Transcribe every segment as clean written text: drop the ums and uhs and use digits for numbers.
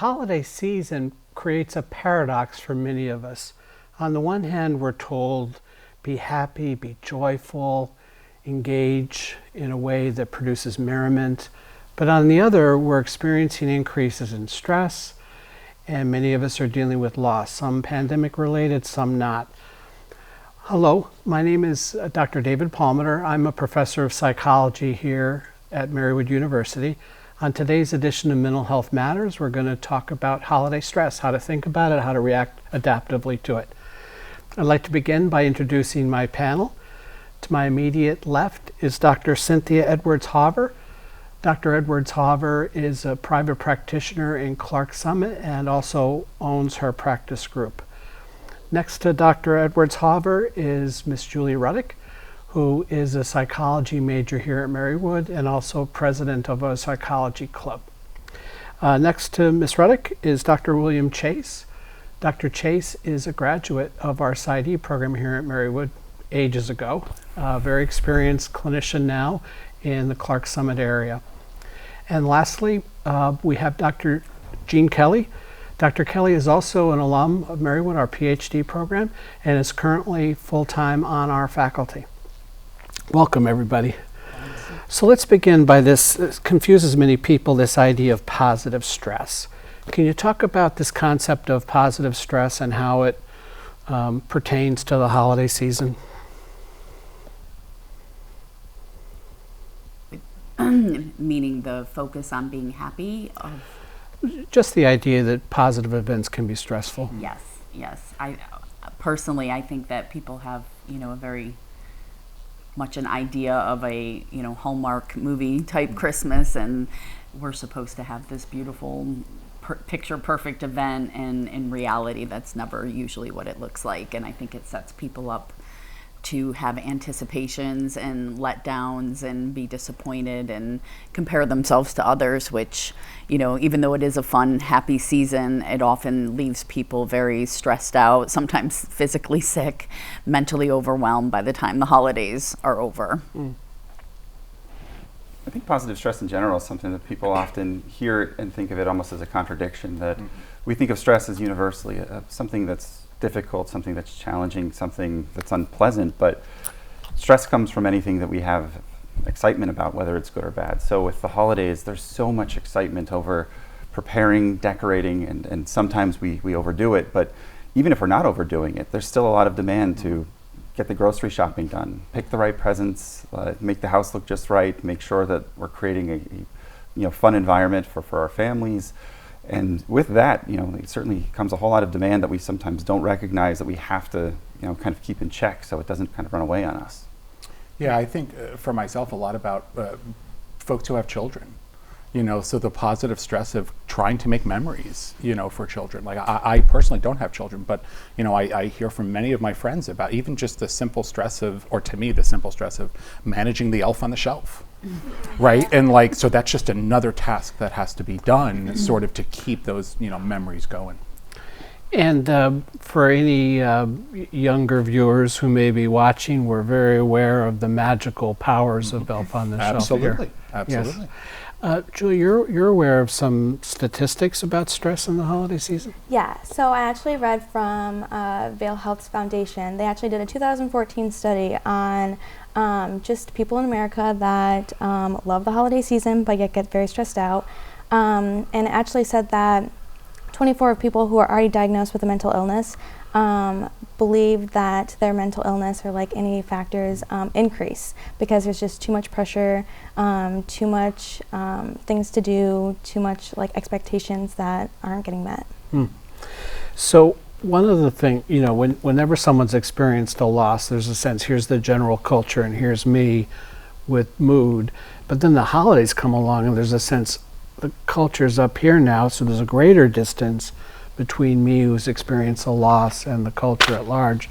holiday season creates a paradox for many of us. On the one hand, we're told, be happy, be joyful, engage in a way that produces merriment. But on the other, we're experiencing increases in stress, and many of us are dealing with loss, some pandemic related, some not. Hello, my name is Dr. David Palmiter. I'm a professor of psychology here at Marywood-University. On today's edition of Mental Health Matters, we're going to talk about holiday stress, how to think about it, how to react adaptively to it. I'd like to begin by introducing my panel. To my immediate left is Dr. Cynthia Edwards-Hawver. Dr. Edwards-Hawver is a private practitioner in Clark Summit and also owns her practice group. Next to Dr. Edwards-Hawver is Ms. Julie Ruddick, who is a psychology major here at Marywood and also president of a psychology club. Next to Ms. Ruddick is Dr. William Chase. Dr. Chase is a graduate of our PsyD program here at Marywood ages ago, a very experienced clinician now in the Clark Summit area. And lastly, we have Dr. Jean Kelly. Dr. Kelly is also an alum of Marywood, our PhD program, and is currently full-time on our faculty. Welcome, everybody. So let's begin by this. It confuses many people, this idea of positive stress. Can you talk about this concept of positive stress and how it pertains to the holiday season? Meaning the focus on being happy? Just the idea that positive events can be stressful. Yes. I personally, I think that people have, a very much an idea of a, Hallmark movie type Christmas, and we're supposed to have this beautiful picture perfect event, and in reality that's never usually what it looks like. And I think it sets people up to have anticipations and letdowns and be disappointed and compare themselves to others, which, even though it is a fun, happy season, it often leaves people very stressed out, sometimes physically sick, mentally overwhelmed by the time the holidays are over. I think positive stress in general is something that people often hear and think of it almost as a contradiction, that we think of stress as universally something that's difficult, something that's challenging, something that's unpleasant, but stress comes from anything that we have excitement about, whether it's good or bad. So with the holidays, there's so much excitement over preparing, decorating, and sometimes we overdo it, but even if we're not overdoing it, there's still a lot of demand to get the grocery shopping done, pick the right presents, make the house look just right, make sure that we're creating a fun environment for our families. And with that, it certainly comes a whole lot of demand that we sometimes don't recognize, that we have to, kind of keep in check so it doesn't kind of run away on us. Yeah, I think for myself a lot about folks who have children, so the positive stress of trying to make memories, for children. Like I personally don't have children, but, I hear from many of my friends about even just the simple stress of, or to me, the simple stress of managing the elf on the shelf. Right, and so that's just another task that has to be done, sort of to keep those memories going. And for any younger viewers who may be watching, we're very aware of the magical powers of Elf on the Shelf here. Absolutely. Yes. Julie, you're aware of some statistics about stress in the holiday season? Yeah, so I actually read from Vail Health's Foundation. They actually did a 2014 study on just people in America that love the holiday season but yet get very stressed out. And it actually said that 24 of people who are already diagnosed with a mental illness believe that their mental illness or like any factors increase because there's just too much pressure, too much things to do, too much like expectations that aren't getting met. So one of the things, whenever someone's experienced a loss, there's a sense, here's the general culture and here's me with mood. But then the holidays come along and there's a sense, the culture's up here now, so there's a greater distance between me who's experienced a loss and the culture at large.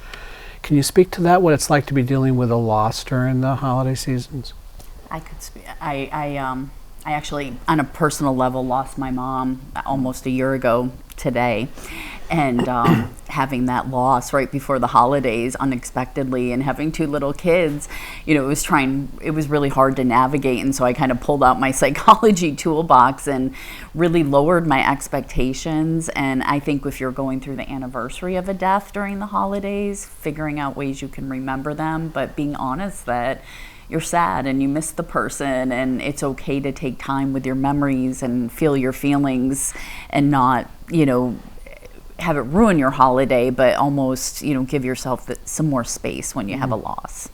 Can you speak to that, what it's like to be dealing with a loss during the holiday seasons? I could speak. I I actually, on a personal level, lost my mom almost a year ago today. And having that loss right before the holidays unexpectedly, and having 2 little kids, you know, it was really hard to navigate. And so I kind of pulled out my psychology toolbox and really lowered my expectations. And I think if you're going through the anniversary of a death during the holidays, figuring out ways you can remember them, but being honest that you're sad and you miss the person, and it's okay to take time with your memories and feel your feelings, and not, you know, have it ruin your holiday, but almost, you know, give yourself some more space when you have a loss.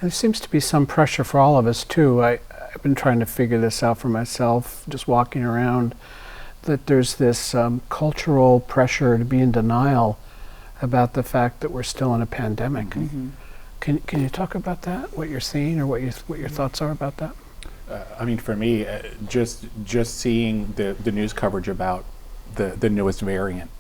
There seems to be some pressure for all of us too. I've been trying to figure this out for myself, just walking around, that there's this cultural pressure to be in denial about the fact that we're still in a pandemic. Mm-hmm. Can you talk about that? What you're seeing, or what your thoughts are about that? I mean, for me, just seeing the news coverage about the newest variant,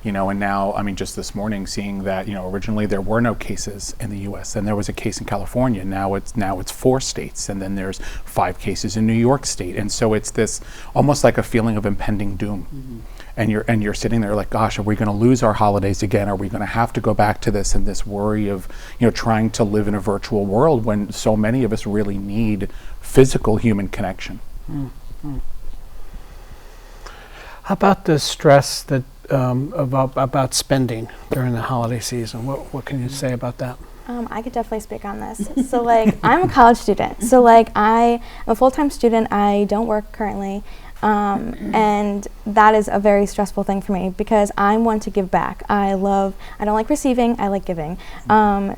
you know, and now, I mean, just this morning seeing that, you know, originally there were no cases in the U.S. and there was a case in California. Now it's 4 states, and then there's 5 cases in New York State, and so it's this almost like a feeling of impending doom. Mm-hmm. And you're sitting there like, gosh, are we going to lose our holidays again? Are we going to have to go back to this, and this worry of, you know, trying to live in a virtual world when so many of us really need physical human connection? Mm-hmm. How about the stress that about spending during the holiday season? What can you say about that? I could definitely speak on this. So like, I'm a college student. So like, I'm a full-time student. I don't work currently. And that is a very stressful thing for me, because I want to give back. I don't like receiving, I like giving.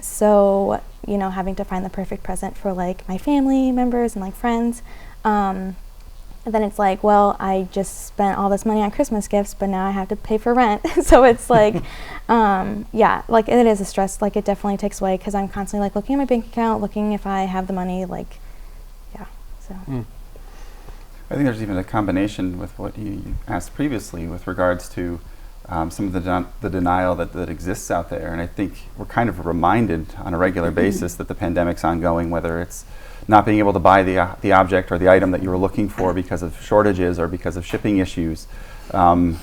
So, you know, having to find the perfect present for like my family members and like friends. And then it's like, well, I just spent all this money on Christmas gifts, but now I have to pay for rent. So it's like, yeah, like it is a stress. Like it definitely takes away, because I'm constantly like looking at my bank account, looking if I have the money, like, yeah, so. I think there's even a combination with what you asked previously with regards to some of the denial that exists out there. And I think we're kind of reminded on a regular basis that the pandemic's ongoing, whether it's not being able to buy the object or the item that you were looking for because of shortages or because of shipping issues. And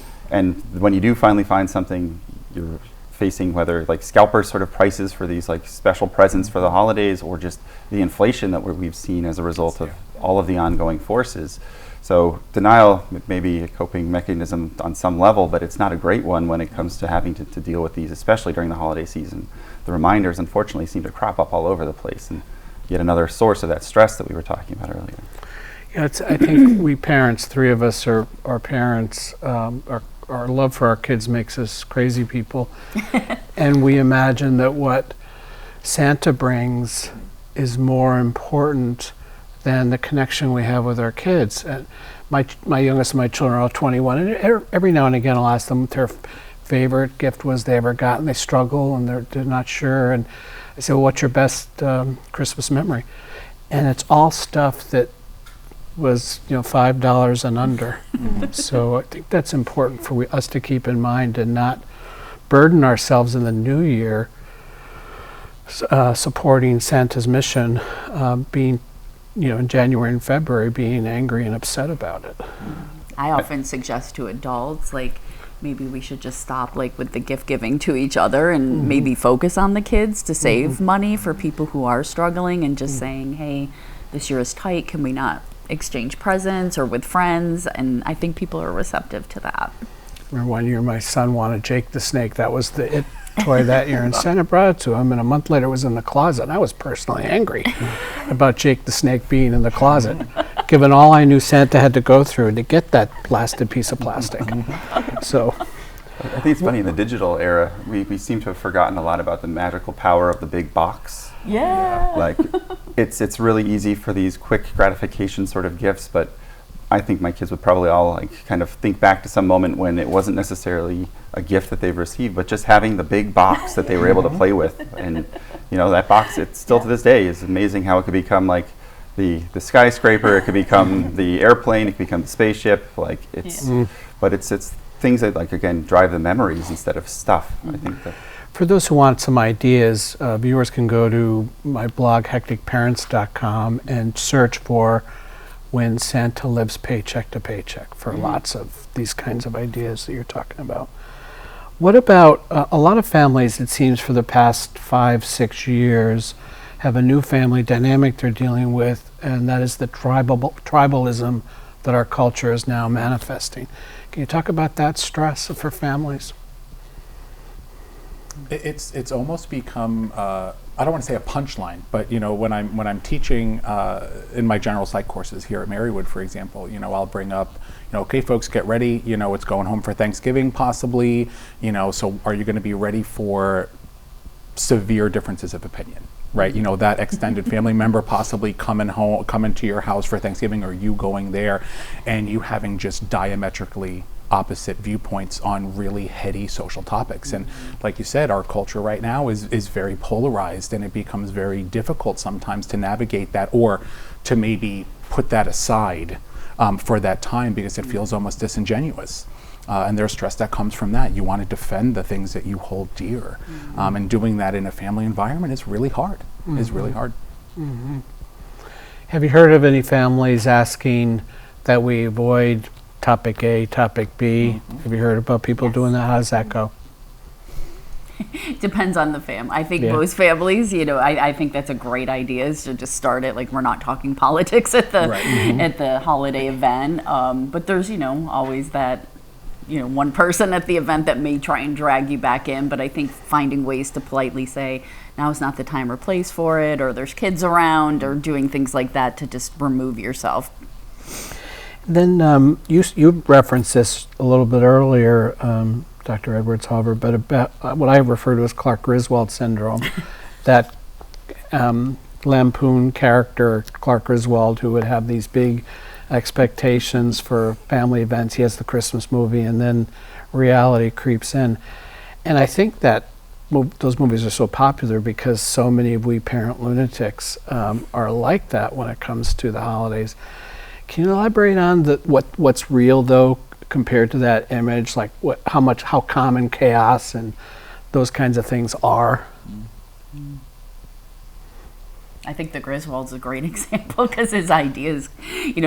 when you do finally find something, you're facing whether like scalper sort of prices for these like special presents for the holidays, or just the inflation that we've seen as a result of all of the ongoing forces. So denial may be a coping mechanism on some level, but it's not a great one when it comes to having to deal with these, especially during the holiday season. The reminders, unfortunately, seem to crop up all over the place, and yet another source of that stress that we were talking about earlier. Yeah, I think we parents, 3 of us are parents. Our love for our kids makes us crazy people. And we imagine that what Santa brings is more important than the connection we have with our kids. My youngest of my children are all 21, and every now and again I'll ask them what their favorite gift was they ever got, and they struggle and they're not sure. And I say, well, what's your best Christmas memory? And it's all stuff that was, you know, $5 and under. So I think that's important for us to keep in mind, and not burden ourselves in the new year supporting Santa's mission, being, you know, in January and February, being angry and upset about it. I often suggest to adults, like, maybe we should just stop like with the gift giving to each other, and maybe focus on the kids to save money for people who are struggling, and just saying, hey, this year is tight, can we not exchange presents or with friends? And I think people are receptive to that. Remember one year my son wanted Jake the Snake. That was the it toy that year, and Santa brought it to him, and a month later it was in the closet. And I was personally angry about Jake the Snake being in the closet, given all I knew Santa had to go through to get that blasted piece of plastic. So I think it's funny, in the digital era, we seem to have forgotten a lot about the magical power of the big box. Yeah. Like, it's really easy for these quick gratification sort of gifts, but I think my kids would probably all like kind of think back to some moment when it wasn't necessarily a gift that they've received, but just having the big box that they were able to play with. And you know, that box, it's still to this day is amazing how it could become like the skyscraper, it could become the airplane, it could become the spaceship. Like it's, but it's things that, like, again, drive the memories instead of stuff. I think that. For those who want some ideas, viewers can go to my blog, hecticparents.com, and search for when Santa lives paycheck to paycheck for lots of these kinds of ideas that you're talking about. What about a lot of families, it seems, for the past 5-6 years have a new family dynamic they're dealing with, and that is the tribalism that our culture is now manifesting. Can you talk about that stress for families? It's almost become I don't want to say a punchline, but when I'm teaching in my general psych courses here at Marywood, for example, I'll bring up, okay, folks, get ready. It's going home for Thanksgiving, possibly. So are you going to be ready for severe differences of opinion? Right, that extended family member possibly coming to your house for Thanksgiving, or you going there, and you having just diametrically opposite viewpoints on really heady social topics. And like you said, our culture right now is very polarized, and it becomes very difficult sometimes to navigate that, or to maybe put that aside for that time, because it feels almost disingenuous. And there's stress that comes from that. You want to defend the things that you hold dear. And doing that in a family environment is really hard. Have you heard of any families asking that we avoid topic A, topic B? Have you heard about people doing that? How does that go? Depends on the family. I think most families, I think that's a great idea, is to just start it like we're not talking politics at the at the holiday event. But there's always that one person at the event that may try and drag you back in. But I think finding ways to politely say, now is not the time or place for it, or there's kids around, or doing things like that to just remove yourself. Then you referenced this a little bit earlier, Dr. Edwards, however, but about what I refer to as Clark Griswold syndrome, that lampoon character, Clark Griswold, who would have these big expectations for family events. He has the Christmas movie, and then reality creeps in. And I think that those movies are so popular because so many of we parent lunatics are like that when it comes to the holidays. Can you elaborate on what's real, though, compared to that image, like how common chaos and those kinds of things are? I think the Griswold's a great example, because his ideas,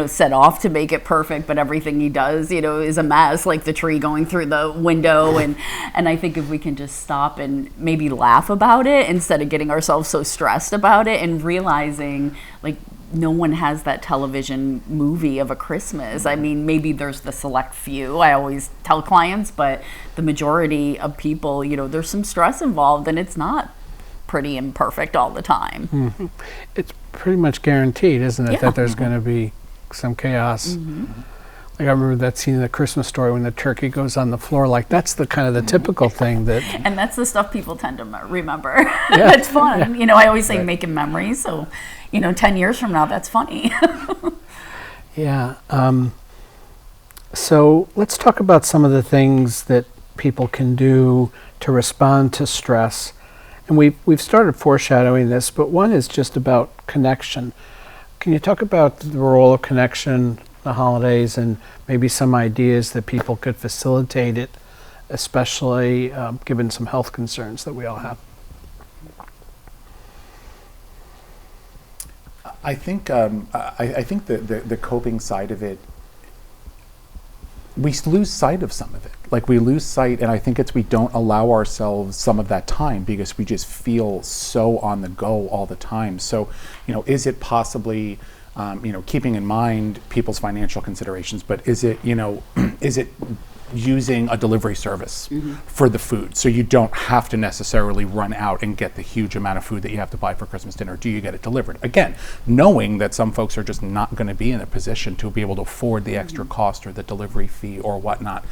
set off to make it perfect, but everything he does, is a mess, like the tree going through the window. And I think if we can just stop and maybe laugh about it instead of getting ourselves so stressed about it, and realizing, like, no one has that television movie of a Christmas. I mean, maybe there's the select few, I always tell clients, but the majority of people, there's some stress involved, and it's not pretty and perfect all the time. It's pretty much guaranteed, isn't it, that there's going to be some chaos. Like I remember that scene in The Christmas Story when the turkey goes on the floor. Like that's the kind of the typical thing that. And that's the stuff people tend to remember. That's fun. I always say making memories. So, 10 years from now, that's funny. So let's talk about some of the things that people can do to respond to stress. And we've started foreshadowing this, but one is just about connection. Can you talk about the role of connection, the holidays, and maybe some ideas that people could facilitate it, especially given some health concerns that we all have? I think the coping side of it, we lose sight of some of it. Like we lose sight, and I think we don't allow ourselves some of that time because we just feel so on the go all the time. So, is it possibly, keeping in mind people's financial considerations, but is it using a delivery service for the food, so you don't have to necessarily run out and get the huge amount of food that you have to buy for Christmas dinner? Do you get it delivered? Again, knowing that some folks are just not going to be in a position to be able to afford the extra cost or the delivery fee or whatnot.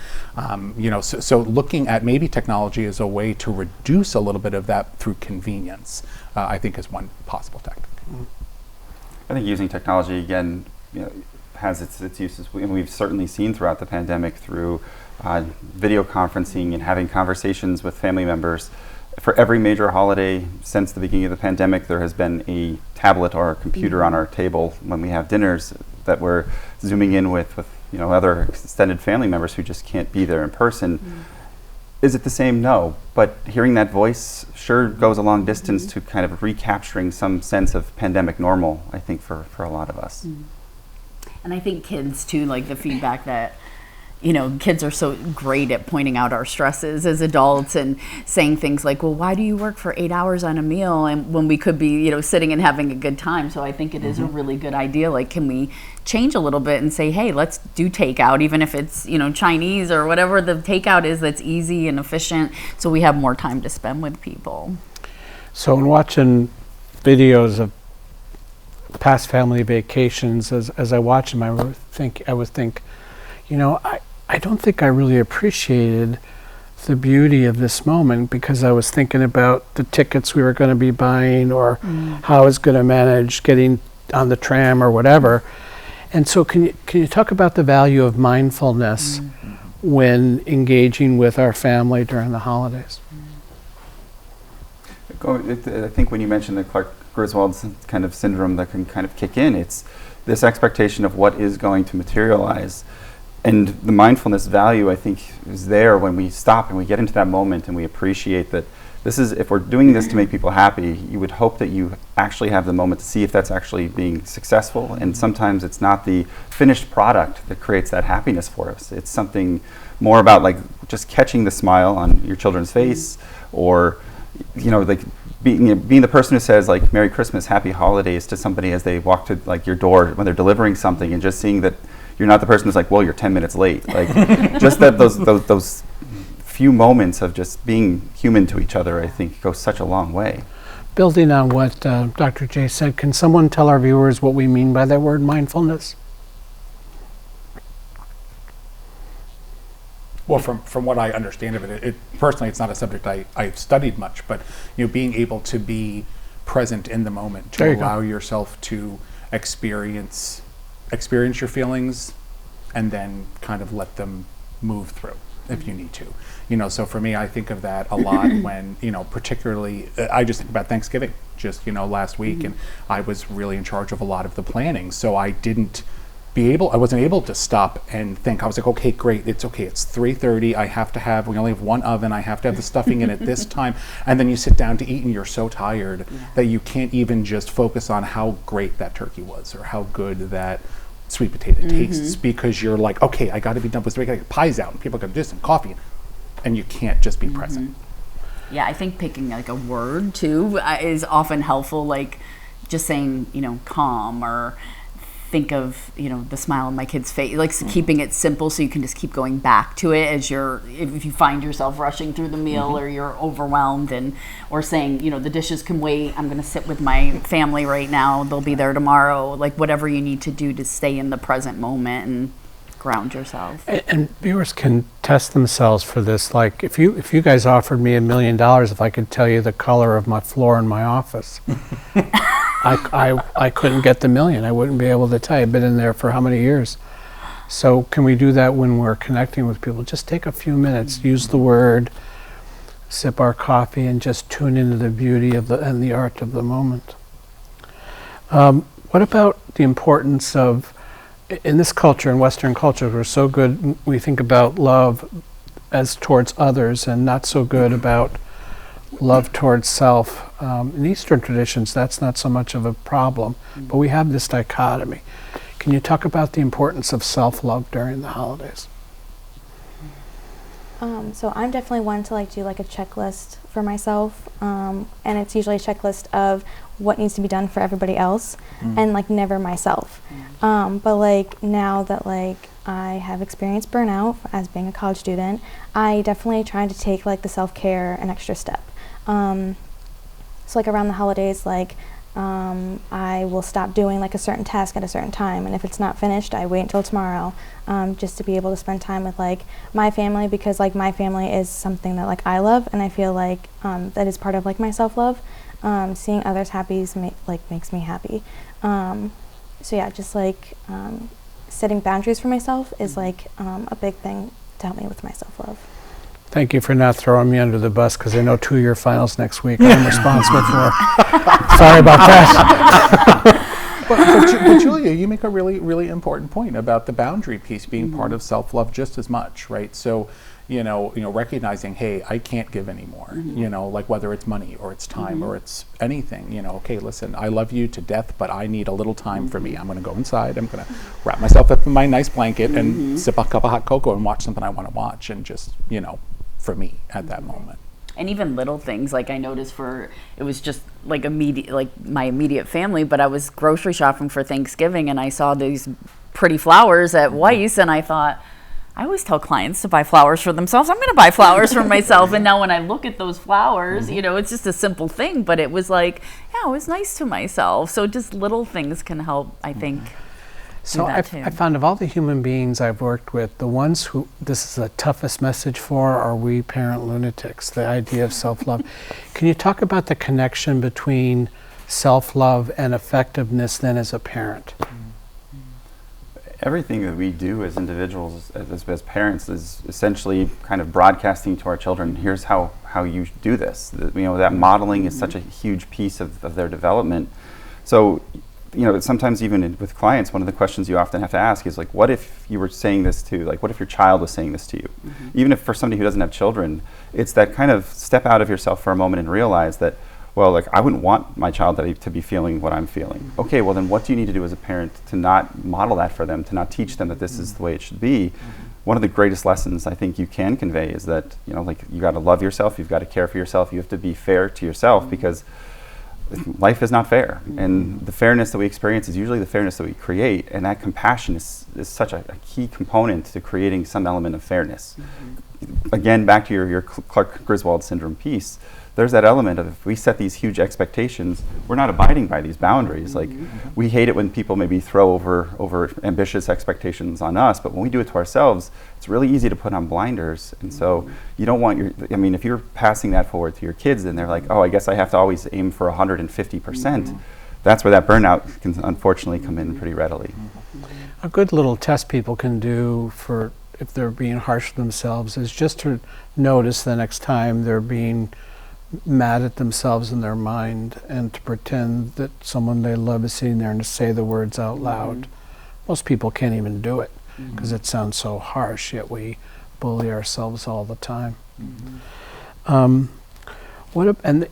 So looking at maybe technology as a way to reduce a little bit of that through convenience, I think is one possible tactic. I think using technology, again, has its uses, and we've certainly seen throughout the pandemic through video conferencing and having conversations with family members. For every major holiday since the beginning of the pandemic, there has been a tablet or a computer on our table when we have dinners that we're zooming in with other extended family members who just can't be there in person. Is it the same? No. But hearing that voice sure goes a long distance to kind of recapturing some sense of pandemic normal, I think, for a lot of us. And I think kids too, like the feedback that, kids are so great at pointing out our stresses as adults and saying things like, well, why do you work for 8 hours on a meal and when we could be, sitting and having a good time? So I think it is a really good idea. Like, can we change a little bit and say, hey, let's do takeout, even if it's, Chinese or whatever the takeout is that's easy and efficient, so we have more time to spend with people. So in watching videos of past family vacations, as I watch them, I would think, I don't think I really appreciated the beauty of this moment because I was thinking about the tickets we were going to be buying or how I was going to manage getting on the tram or whatever. And so can you talk about the value of mindfulness when engaging with our family during the holidays? I think when you mentioned the Clark-Griswold's kind of syndrome that can kind of kick in, it's this expectation of what is going to materialize. And the mindfulness value, I think, is there when we stop and we get into that moment and we appreciate that this is, if we're doing this to make people happy, you would hope that you actually have the moment to see if that's actually being successful. And sometimes it's not the finished product that creates that happiness for us. It's something more about like just catching the smile on your children's face, or like being the person who says like Merry Christmas, Happy Holidays to somebody as they walk to like your door when they're delivering something, and just seeing that you're not the person who's like, well, you're 10 minutes late. Like just that those few moments of just being human to each other, I think, goes such a long way. Building on what Dr. J said, can someone tell our viewers what we mean by that word mindfulness? Well, from what I understand of it, personally, it's not a subject I've studied much, but being able to be present in the moment, to allow yourself to experience your feelings and then kind of let them move through if you need to. So for me, I think of that a lot when, particularly, I just think about Thanksgiving just, last week, and I was really in charge of a lot of the planning. So I wasn't able to stop and think. I was like, okay, great, it's 3:30, we only have one oven, I have to have the stuffing in at this time. And then you sit down to eat and you're so tired that you can't even just focus on how great that turkey was or how good that sweet potato tastes, because you're like, okay, I got to be done with this. I got to get pies out and people got this and coffee, and you can't just be present. Yeah, I think picking like a word too is often helpful. Like just saying, calm, or think of, the smile on my kid's face, like keeping it simple so you can just keep going back to it as if you find yourself rushing through the meal or you're overwhelmed, or saying, the dishes can wait, I'm going to sit with my family right now, they'll be there tomorrow, like whatever you need to do to stay in the present moment and ground yourself. And viewers can test themselves for this. Like if you guys offered me $1 million if I could tell you the color of my floor in my office, I couldn't get the $1 million. I wouldn't be able to tell you. I've been in there for how many years? So can we do that when we're connecting with people? Just take a few minutes, use the word, sip our coffee, and just tune into the beauty of and the art of the moment. What about the importance of, in this culture, in Western culture, we're so good, we think about love as towards others and not so good about love towards self. In Eastern traditions, that's not so much of a problem, but we have this dichotomy. Can you talk about the importance of self-love during the holidays? So I'm definitely one to do a checklist for myself, and it's usually a checklist of what needs to be done for everybody else, and never myself. But now that I have experienced burnout as being a college student, I definitely try to take the self-care an extra step. So around the holidays, I will stop doing a certain task at a certain time, and if it's not finished, I wait until tomorrow, just to be able to spend time with my family, because my family is something that I love, and I feel that is part of my self-love. Seeing others happy makes me happy. So yeah, just setting boundaries for myself is a big thing to help me with my self-love. Thank you for not throwing me under the bus, because I know 2-year finals next week I'm responsible for. Sorry about that. But Julia, you make a really, really important point about the boundary piece being part of self-love just as much, right? So, recognizing, hey, I can't give anymore, like whether it's money or it's time or it's anything, okay, listen, I love you to death, but I need a little time for me. I'm going to go inside, I'm going to wrap myself up in my nice blanket and sip a cup of hot cocoa and watch something I want to watch, and just, for me at that moment. And even little things, like I noticed it was just like my immediate family, but I was grocery shopping for Thanksgiving and I saw these pretty flowers at Weiss, and I thought, I always tell clients to buy flowers for themselves. I'm going to buy flowers for myself. And now when I look at those flowers, it's just a simple thing, but it was like, yeah, it was nice to myself. So just little things can help, I think. So I found of all the human beings I've worked with, the ones who this is the toughest message for are we parent lunatics, the idea of self-love. Can you talk about the connection between self-love and effectiveness then as a parent? Everything that we do as individuals, as parents, is essentially kind of broadcasting to our children, here's how you do this. That modeling is such a huge piece of their development. So, sometimes even with clients, one of the questions you often have to ask is like, what if you were saying this to, like, what if your child was saying this to you? Even if for somebody who doesn't have children, it's that kind of step out of yourself for a moment and realize that, well, like, I wouldn't want my child to be feeling what I'm feeling. Okay, well then what do you need to do as a parent to not model that for them, to not teach them that this is the way it should be? One of the greatest lessons I think you can convey is that, you got to love yourself, you've got to care for yourself, you have to be fair to yourself, because life is not fair. And the fairness that we experience is usually the fairness that we create, and that compassion is such a key component to creating some element of fairness. Again, back to your Clark Griswold syndrome piece, there's that element of, if we set these huge expectations, we're not abiding by these boundaries. Like, we hate it when people maybe throw over ambitious expectations on us, but when we do it to ourselves, it's really easy to put on blinders. And so you don't want if you're passing that forward to your kids, then they're like, oh, I guess I have to always aim for 150%. That's where that burnout can unfortunately come in pretty readily. A good little test people can do for if they're being harsh with themselves is just to notice the next time they're being mad at themselves in their mind, and to pretend that someone they love is sitting there and to say the words out loud. Most people can't even do it because it sounds so harsh, yet we bully ourselves all the time. And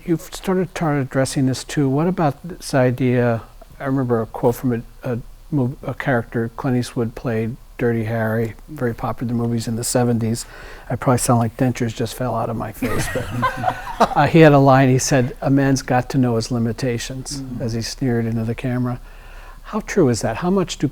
you've started addressing this too. What about this idea? I remember a quote from a character Clint Eastwood played, Dirty Harry, very popular movies in the 70s. I probably sound like dentures just fell out of my face, but he had a line, he said, a man's got to know his limitations, as he sneered into the camera. How true is that? How much do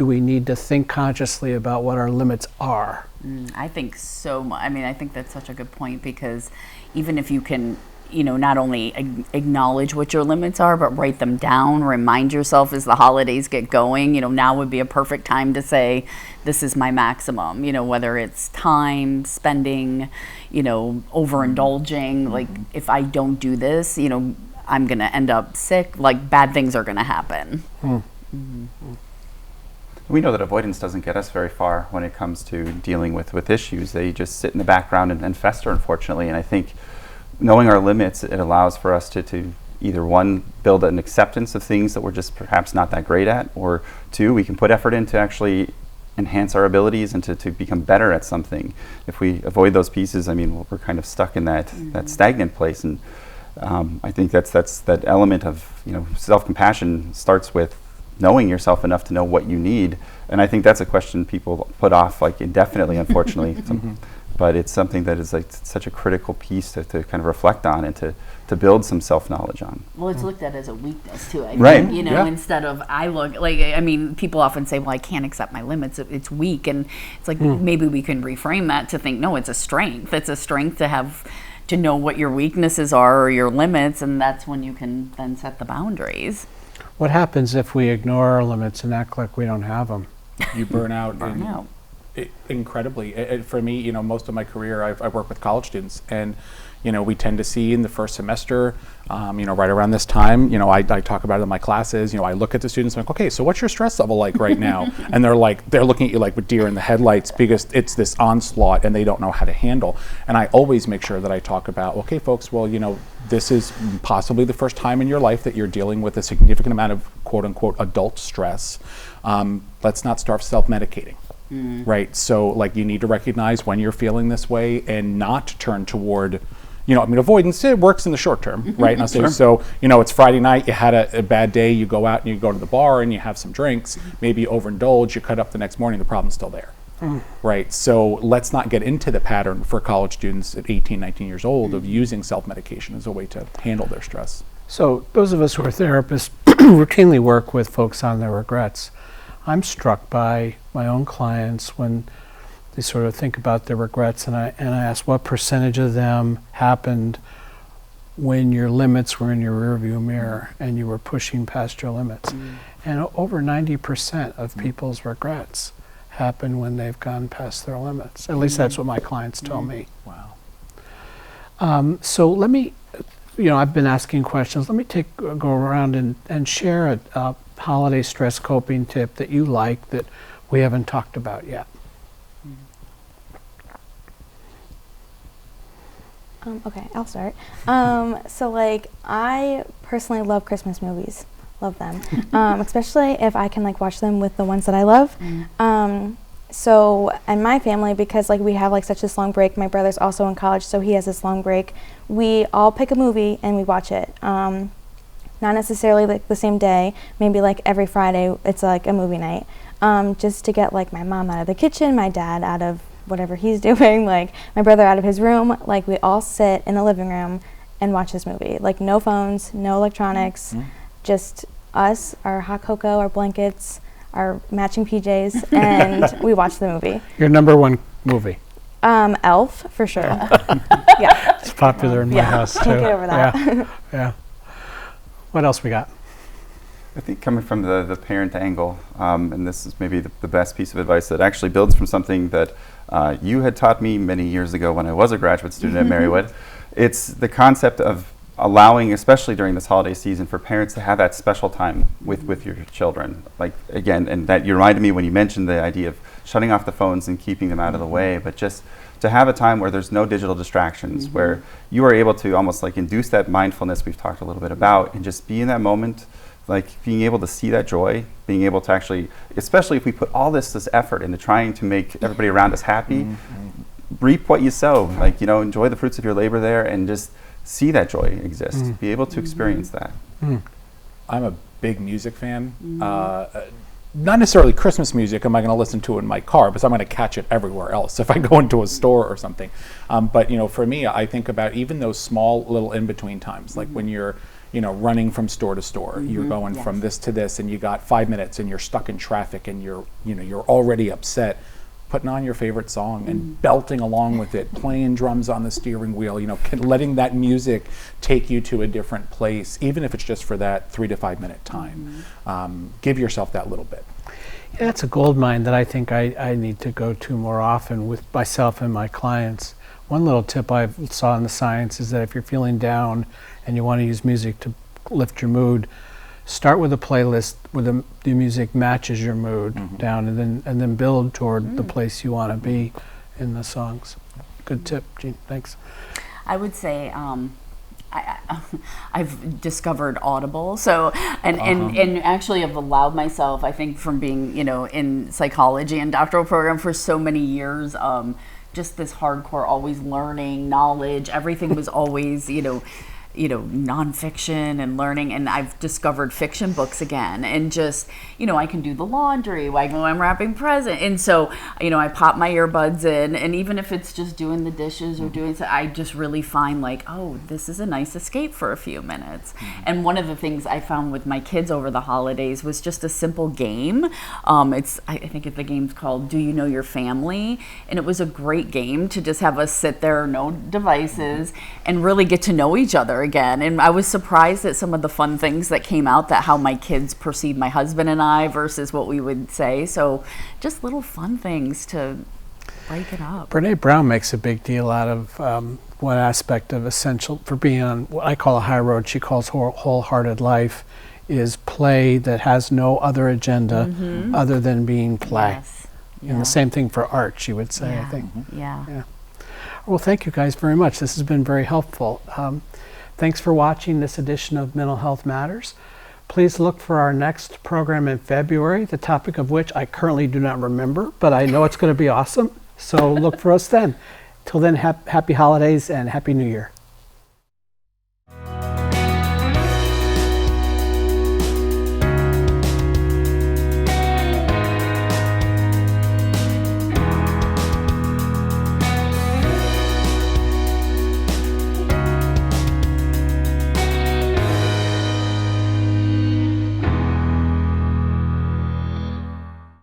we need to think consciously about what our limits are? I think so much. I think that's such a good point, because even if you can not only acknowledge what your limits are, but write them down, remind yourself as the holidays get going, now would be a perfect time to say, this is my maximum, whether it's time, spending, overindulging, like if I don't do this, I'm going to end up sick, like bad things are going to happen. We know that avoidance doesn't get us very far when it comes to dealing with issues. They just sit in the background and fester, unfortunately, and I think knowing our limits, it allows for us to either one, build an acceptance of things that we're just perhaps not that great at, or two, we can put effort in to actually enhance our abilities and to become better at something. If we avoid those pieces, we're kind of stuck in that stagnant place. And I think that's that element of self-compassion starts with knowing yourself enough to know what you need. And I think that's a question people put off like indefinitely, unfortunately. But it's something that is like such a critical piece to kind of reflect on and to build some self-knowledge on. Well, it's looked at as a weakness too, I think, right. Instead of people often say, well, I can't accept my limits, it's weak. And it's like, maybe we can reframe that to think, no, it's a strength. It's a strength to know what your weaknesses are or your limits, and that's when you can then set the boundaries. What happens if we ignore our limits and act like we don't have them? You burn out. Incredibly. For me, most of my career, I've worked with college students, and we tend to see in the first semester, right around this time, I talk about it in my classes. I look at the students, I'm like, okay, so what's your stress level like right now? And they're looking at you like with deer in the headlights, because it's this onslaught and they don't know how to handle. And I always make sure that I talk about, okay, folks, well, this is possibly the first time in your life that you're dealing with a significant amount of quote unquote adult stress. Let's not start self-medicating. right? So like you need to recognize when you're feeling this way and not turn toward, you know, I mean, avoidance, it works in the short term, right? And I'll say, so, you know, it's Friday night, you had a bad day, you go out and you go to the bar and you have some drinks, maybe you overindulge, you cut up the next morning, the problem's still there, right? So let's not get into the pattern for college students at 18, 19 years old of using self-medication as a way to handle their stress. So those of us who are therapists routinely work with folks on their regrets. I'm struck by my own clients when they sort of think about their regrets, and I ask what percentage of them happened when your limits were in your rearview mirror and you were pushing past your limits. And over 90% of people's regrets happen when they've gone past their limits. At least that's what my clients tell me. Wow. So let me, you know, I've been asking questions. Let me go around and share a holiday stress coping tip that you like that we haven't talked about yet. Okay, I'll start. So like, I personally love Christmas movies. Love them. Especially if I can like watch them with the ones that I love. So in my family, because like we have like such this long break, my brother's also in college, so he has this long break. We all pick a movie and we watch it. Not necessarily like the same day, maybe like every Friday it's like a movie night. Just to get like my mom out of the kitchen, my dad out of whatever he's doing, like my brother out of his room, like we all sit in the living room and watch this movie. Like no phones, no electronics, just us, our hot cocoa, our blankets, our matching PJs, and we watch the movie. Your number one movie? Elf, for sure. Yeah. It's popular in my house too. Can't get over that. Yeah. What else we got? I think coming from the parent angle, and this is maybe the best piece of advice that actually builds from something that you had taught me many years ago when I was a graduate student at Marywood. It's the concept of allowing, especially during this holiday season, for parents to have that special time with your children. Like, again, and that you reminded me when you mentioned the idea of shutting off the phones and keeping them out of the way, but just to have a time where there's no digital distractions, where you are able to almost like induce that mindfulness we've talked a little bit about and just be in that moment, like being able to see that joy, being able to actually, especially if we put all this effort into trying to make everybody around us happy, reap what you sow, like, you know, enjoy the fruits of your labor there and just see that joy exist, be able to experience that. I'm a big music fan. Not necessarily Christmas music, am I going to listen to in my car, because I'm going to catch it everywhere else if I go into a store or something. But, you know, for me, I think about even those small little in-between times, like when you're, you know, running from store to store, you're going from this to this, and you got 5 minutes and you're stuck in traffic and you're already upset. Putting on your favorite song and belting along with it, playing drums on the steering wheel, you know, letting that music take you to a different place, even if it's just for that 3 to 5 minute time. Give yourself that little bit. Yeah, that's a gold mine that I think I need to go to more often with myself and my clients. One little tip I saw in the science is that if you're feeling down and you want to use music to lift your mood, start with a playlist where the music matches your mood down, and then build toward the place you want to be in the songs. Good tip, Jean. Thanks. I would say I've discovered Audible, so and actually have allowed myself, I think, from being, you know, in psychology and doctoral program for so many years, just this hardcore, always learning, knowledge. Everything was always, you know, nonfiction and learning, and I've discovered fiction books again, and just, you know, I can do the laundry while I'm wrapping presents, and so, you know, I pop my earbuds in, and even if it's just doing the dishes or doing so, I just really find like, oh, this is a nice escape for a few minutes. And one of the things I found with my kids over the holidays was just a simple game. I think the game's called Do You Know Your Family? And it was a great game to just have us sit there, no devices, and really get to know each other again. And I was surprised at some of the fun things that came out, that how my kids perceive my husband and I versus what we would say. So just little fun things to break it up. Brene Brown makes a big deal out of one aspect of essential for being on what I call a high road, she calls wholehearted life, is play that has no other agenda other than being play. Yes. And the same thing for art, she would say, I think. Yeah. Well, thank you guys very much. This has been very helpful. Thanks for watching this edition of Mental Health Matters. Please look for our next program in February, the topic of which I currently do not remember, but I know it's going to be awesome. So look for us then. Till then, happy holidays and Happy New Year.